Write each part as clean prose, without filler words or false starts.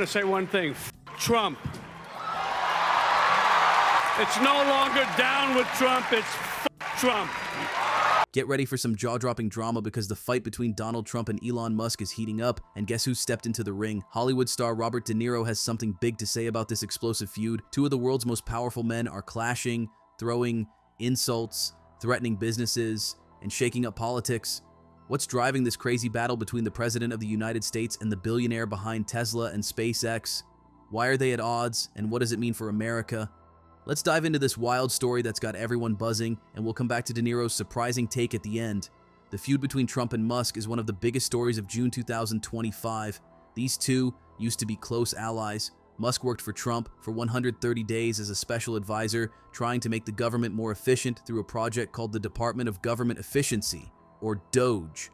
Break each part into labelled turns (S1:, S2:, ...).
S1: to say one thing. Trump. It's no longer down with Trump, it's Trump.
S2: Get ready for some jaw-dropping drama because the fight between Donald Trump and Elon Musk is heating up, and guess who stepped into the ring? Hollywood star Robert De Niro has something big to say about this explosive feud. Two of the world's most powerful men are clashing, throwing insults, threatening businesses, and shaking up politics. What's driving this crazy battle between the President of the United States and the billionaire behind Tesla and SpaceX? Why are they at odds, and what does it mean for America? Let's dive into this wild story that's got everyone buzzing, and we'll come back to De Niro's surprising take at the end. The feud between Trump and Musk is one of the biggest stories of June 2025. These two used to be close allies. Musk worked for Trump for 130 days as a special advisor, trying to make the government more efficient through a project called the Department of Government Efficiency, or DOGE.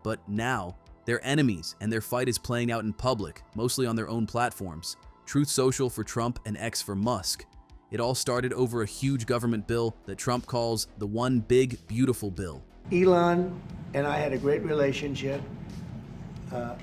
S2: But now, they're enemies, and their fight is playing out in public, mostly on their own platforms. Truth Social for Trump and X for Musk. It all started over a huge government bill that Trump calls the One Big Beautiful Bill.
S3: Elon and I had a great relationship.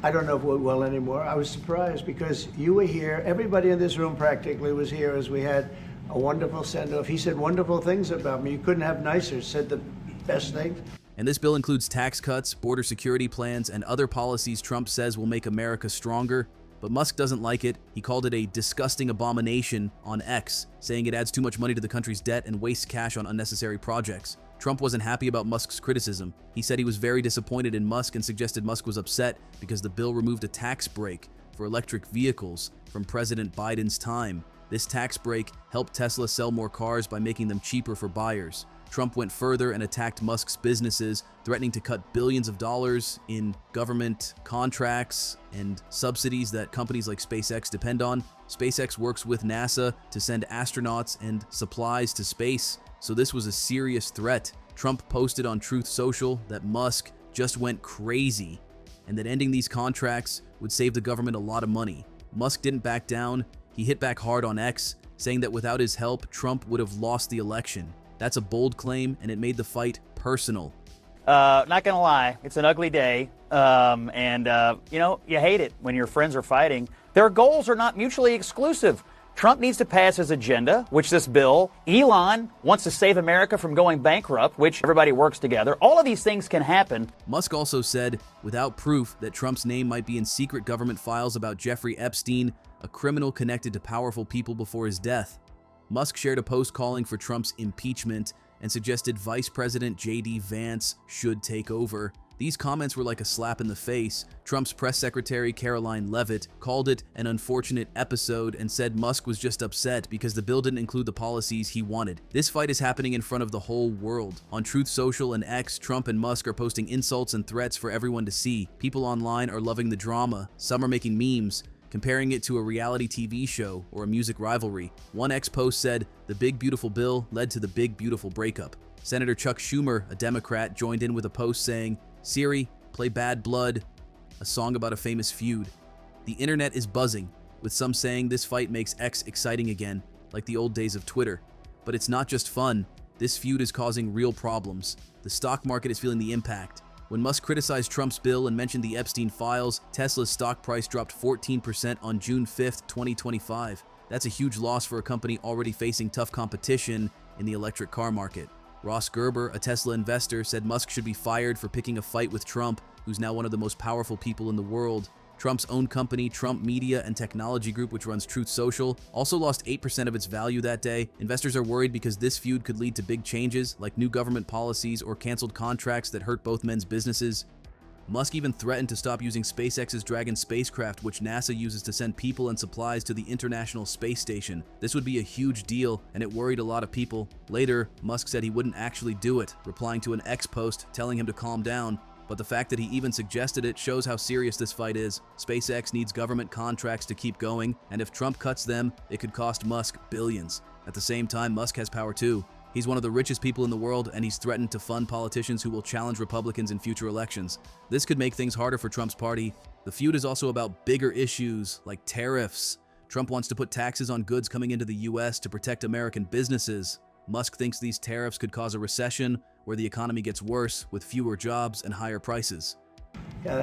S3: I don't know if we're well anymore. I was surprised because you were here. Everybody in this room practically was here as we had a wonderful send-off. He said wonderful things about me. You couldn't have nicer. Said the best things.
S2: And this bill includes tax cuts, border security plans, and other policies Trump says will make America stronger. But Musk doesn't like it. He called it a disgusting abomination on X, saying it adds too much money to the country's debt and wastes cash on unnecessary projects. Trump wasn't happy about Musk's criticism. He said he was very disappointed in Musk and suggested Musk was upset because the bill removed a tax break for electric vehicles from President Biden's time. This tax break helped Tesla sell more cars by making them cheaper for buyers. Trump went further and attacked Musk's businesses, threatening to cut billions of dollars in government contracts and subsidies that companies like SpaceX depend on. SpaceX works with NASA to send astronauts and supplies to space, so this was a serious threat. Trump posted on Truth Social that Musk just went crazy and that ending these contracts would save the government a lot of money. Musk didn't back down. He hit back hard on X, saying that without his help, Trump would have lost the election. That's a bold claim, and it made the fight personal.
S4: Not gonna lie, it's an ugly day, you know, you hate it when your friends are fighting. Their goals are not mutually exclusive. Trump needs to pass his agenda, which this bill. Elon wants to save America from going bankrupt, which everybody works together. All of these things can happen.
S2: Musk also said, without proof, that Trump's name might be in secret government files about Jeffrey Epstein, a criminal connected to powerful people before his death. Musk shared a post calling for Trump's impeachment and suggested Vice President J.D. Vance should take over. These comments were like a slap in the face. Trump's press secretary, Caroline Leavitt, called it an unfortunate episode and said Musk was just upset because the bill didn't include the policies he wanted. This fight is happening in front of the whole world. On Truth Social and X, Trump and Musk are posting insults and threats for everyone to see. People online are loving the drama. Some are making memes, comparing it to a reality TV show or a music rivalry. One X post said, "The big beautiful bill led to the big beautiful breakup." Senator Chuck Schumer, a Democrat, joined in with a post saying, "Siri, play Bad Blood, a song about a famous feud." The internet is buzzing, with some saying this fight makes X exciting again, like the old days of Twitter. But it's not just fun. This feud is causing real problems. The stock market is feeling the impact. When Musk criticized Trump's bill and mentioned the Epstein files, Tesla's stock price dropped 14% on June 5th, 2025. That's a huge loss for a company already facing tough competition in the electric car market. Ross Gerber, a Tesla investor, said Musk should be fired for picking a fight with Trump, who's now one of the most powerful people in the world. Trump's own company, Trump Media and Technology Group, which runs Truth Social, also lost 8% of its value that day. Investors are worried because this feud could lead to big changes, like new government policies or canceled contracts that hurt both men's businesses. Musk even threatened to stop using SpaceX's Dragon spacecraft, which NASA uses to send people and supplies to the International Space Station. This would be a huge deal, and it worried a lot of people. Later, Musk said he wouldn't actually do it, replying to an X post telling him to calm down. But the fact that he even suggested it shows how serious this fight is. SpaceX needs government contracts to keep going, and if Trump cuts them, it could cost Musk billions. At the same time, Musk has power too. He's one of the richest people in the world, and he's threatened to fund politicians who will challenge Republicans in future elections. This could make things harder for Trump's party. The feud is also about bigger issues, like tariffs. Trump wants to put taxes on goods coming into the U.S. to protect American businesses. Musk thinks these tariffs could cause a recession where the economy gets worse with fewer jobs and higher prices.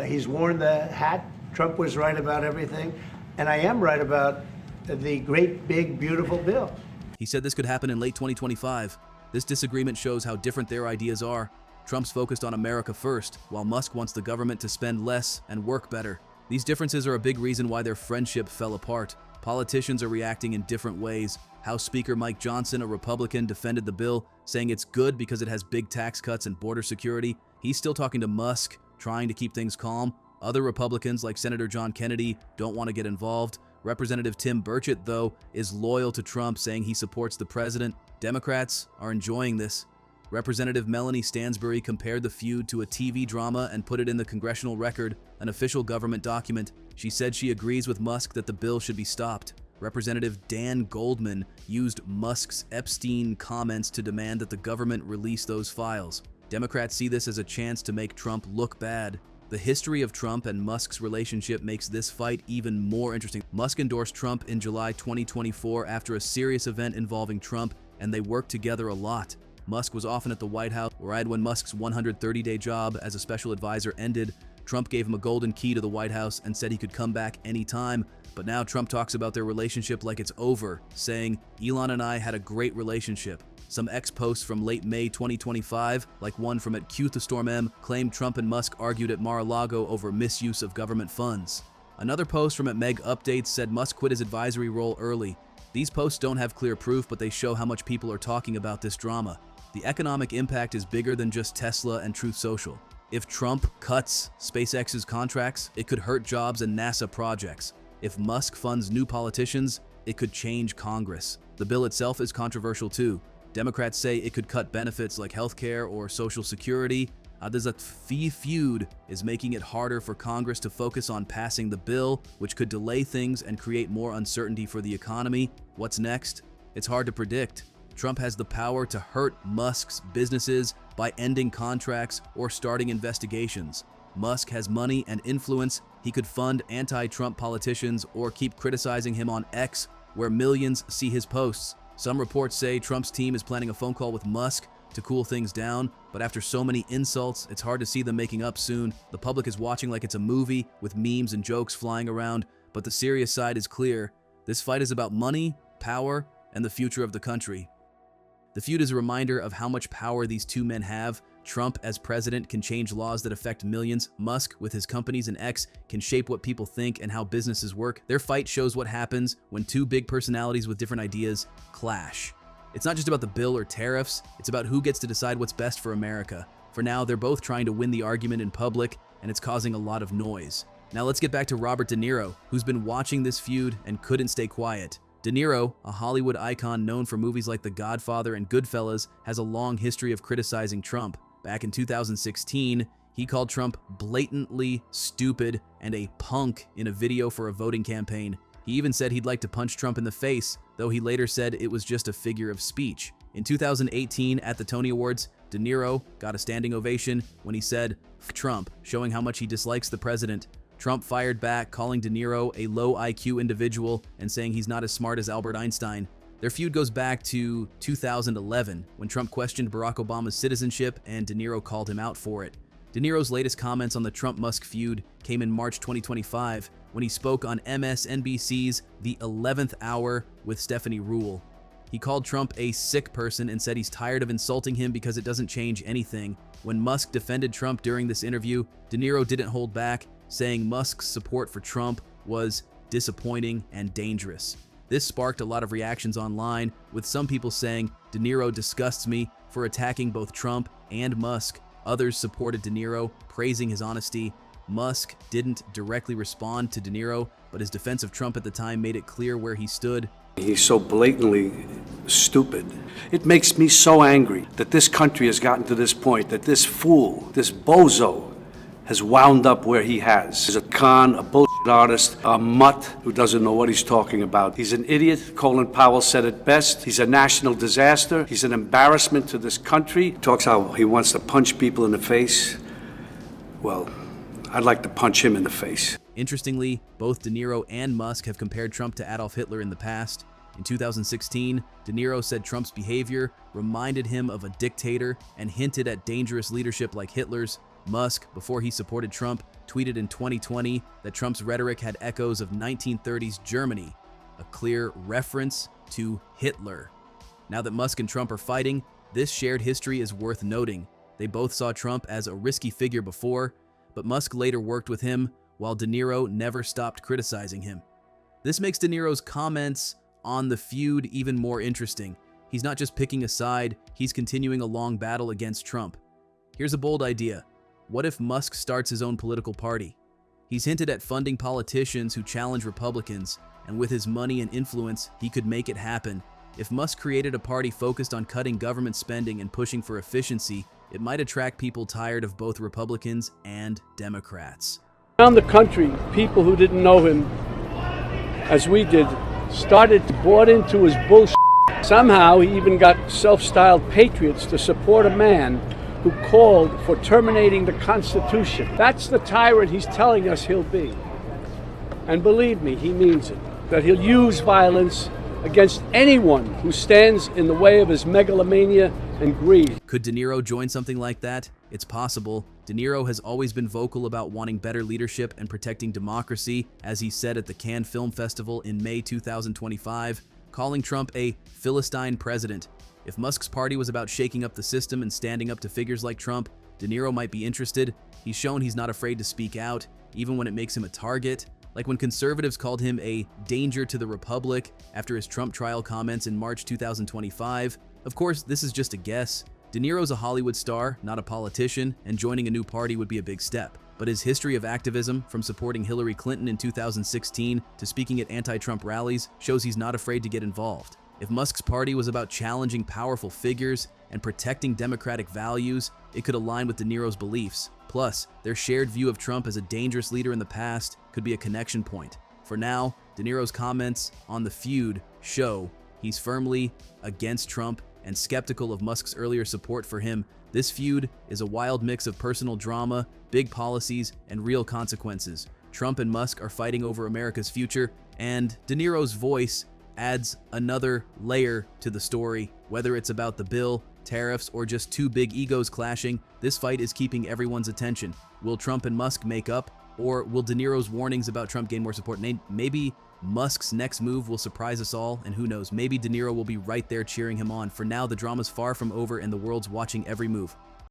S3: He's worn the hat. Trump was right about everything. And I am right about the great, big, beautiful bill.
S2: He said this could happen in late 2025. This disagreement shows how different their ideas are. Trump's focused on America first, while Musk wants the government to spend less and work better. These differences are a big reason why their friendship fell apart. Politicians are reacting in different ways. House Speaker Mike Johnson, a Republican, defended the bill, saying it's good because it has big tax cuts and border security. He's still talking to Musk, trying to keep things calm. Other Republicans, like Senator John Kennedy, don't want to get involved. Representative Tim Burchett, though, is loyal to Trump, saying he supports the president. Democrats are enjoying this. Representative Melanie Stansbury compared the feud to a TV drama and put it in the Congressional Record, an official government document. She said she agrees with Musk that the bill should be stopped. Representative Dan Goldman used Musk's Epstein comments to demand that the government release those files. Democrats see this as a chance to make Trump look bad. The history of Trump and Musk's relationship makes this fight even more interesting. Musk endorsed Trump in July 2024 after a serious event involving Trump, and they worked together a lot. Musk was often at the White House, right when Musk's 130-day job as a special advisor ended. Trump gave him a golden key to the White House and said he could come back anytime. But now Trump talks about their relationship like it's over, saying, "Elon and I had a great relationship." Some ex-posts from late May 2025, like one from at Q to Storm M, claimed Trump and Musk argued at Mar-a-Lago over misuse of government funds. Another post from at Meg Updates said Musk quit his advisory role early. These posts don't have clear proof, but they show how much people are talking about this drama. The economic impact is bigger than just Tesla and Truth Social. If Trump cuts SpaceX's contracts, it could hurt jobs and NASA projects. If Musk funds new politicians, it could change Congress. The bill itself is controversial too. Democrats say it could cut benefits like healthcare or Social Security. There's a feud is making it harder for Congress to focus on passing the bill, which could delay things and create more uncertainty for the economy. What's next? It's hard to predict. Trump has the power to hurt Musk's businesses by ending contracts or starting investigations. Musk has money and influence. He could fund anti-Trump politicians or keep criticizing him on X, where millions see his posts. Some reports say Trump's team is planning a phone call with Musk to cool things down, but after so many insults, it's hard to see them making up soon. The public is watching like it's a movie with memes and jokes flying around, but the serious side is clear. This fight is about money, power, and the future of the country. The feud is a reminder of how much power these two men have. Trump as president can change laws that affect millions. Musk, with his companies and X, can shape what people think and how businesses work. Their fight shows what happens when two big personalities with different ideas clash. It's not just about the bill or tariffs, it's about who gets to decide what's best for America. For now, they're both trying to win the argument in public, and it's causing a lot of noise. Now let's get back to Robert De Niro, who's been watching this feud and couldn't stay quiet. De Niro, a Hollywood icon known for movies like The Godfather and Goodfellas, has a long history of criticizing Trump. Back in 2016, he called Trump blatantly stupid and a punk in a video for a voting campaign. He even said he'd like to punch Trump in the face, though he later said it was just a figure of speech. In 2018, at the Tony Awards, De Niro got a standing ovation when he said, "F Trump," showing how much he dislikes the president. Trump fired back, calling De Niro a low IQ individual and saying he's not as smart as Albert Einstein. Their feud goes back to 2011, when Trump questioned Barack Obama's citizenship and De Niro called him out for it. De Niro's latest comments on the Trump-Musk feud came in March 2025, when he spoke on MSNBC's The 11th Hour with Stephanie Ruhle. He called Trump a sick person and said he's tired of insulting him because it doesn't change anything. When Musk defended Trump during this interview, De Niro didn't hold back, saying Musk's support for Trump was disappointing and dangerous. This sparked a lot of reactions online, with some people saying, "De Niro disgusts me" for attacking both Trump and Musk. Others supported De Niro, praising his honesty. Musk didn't directly respond to De Niro, but his defense of Trump at the time made it clear where he stood.
S5: He's so blatantly stupid. It makes me so angry that this country has gotten to this point, that this fool, this bozo, has wound up where he has. He's a con, a bullshit artist, a mutt who doesn't know what he's talking about. He's an idiot. Colin Powell said it best. He's a national disaster. He's an embarrassment to this country. Talks how he wants to punch people in the face. Well, I'd like to punch him in the face.
S2: Interestingly, both De Niro and Musk have compared Trump to Adolf Hitler in the past. In 2016, De Niro said Trump's behavior reminded him of a dictator and hinted at dangerous leadership like Hitler's. Musk, before he supported Trump, tweeted in 2020 that Trump's rhetoric had echoes of 1930s Germany, a clear reference to Hitler. Now that Musk and Trump are fighting, this shared history is worth noting. They both saw Trump as a risky figure before, but Musk later worked with him, while De Niro never stopped criticizing him. This makes De Niro's comments on the feud even more interesting. He's not just picking a side, he's continuing a long battle against Trump. Here's a bold idea. What if Musk starts his own political party? He's hinted at funding politicians who challenge Republicans, and with his money and influence, he could make it happen. If Musk created a party focused on cutting government spending and pushing for efficiency, it might attract people tired of both Republicans and Democrats.
S6: Around the country, people who didn't know him, as we did, started to bought into his bullshit. Somehow, he even got self-styled patriots to support a man who called for terminating the Constitution. That's the tyrant he's telling us he'll be. And believe me, he means it. That he'll use violence against anyone who stands in the way of his megalomania and greed.
S2: Could De Niro join something like that? It's possible. De Niro has always been vocal about wanting better leadership and protecting democracy, as he said at the Cannes Film Festival in May 2025, calling Trump a Philistine president. If Musk's party was about shaking up the system and standing up to figures like Trump, De Niro might be interested. He's shown he's not afraid to speak out, even when it makes him a target. Like when conservatives called him a danger to the Republic after his Trump trial comments in March 2025. Of course, this is just a guess. De Niro's a Hollywood star, not a politician, and joining a new party would be a big step. But his history of activism, from supporting Hillary Clinton in 2016 to speaking at anti-Trump rallies, shows he's not afraid to get involved. If Musk's party was about challenging powerful figures and protecting democratic values, it could align with De Niro's beliefs. Plus, their shared view of Trump as a dangerous leader in the past could be a connection point. For now, De Niro's comments on the feud show he's firmly against Trump and skeptical of Musk's earlier support for him. This feud is a wild mix of personal drama, big policies, and real consequences. Trump and Musk are fighting over America's future, and De Niro's voice adds another layer to the story. Whether it's about the bill, tariffs, or just two big egos clashing, this fight is keeping everyone's attention. Will Trump and Musk make up, or will De Niro's warnings about Trump gain more support? Maybe Musk's next move will surprise us all, and who knows, maybe De Niro will be right there cheering him on. For now, the drama's far from over and the world's watching every move.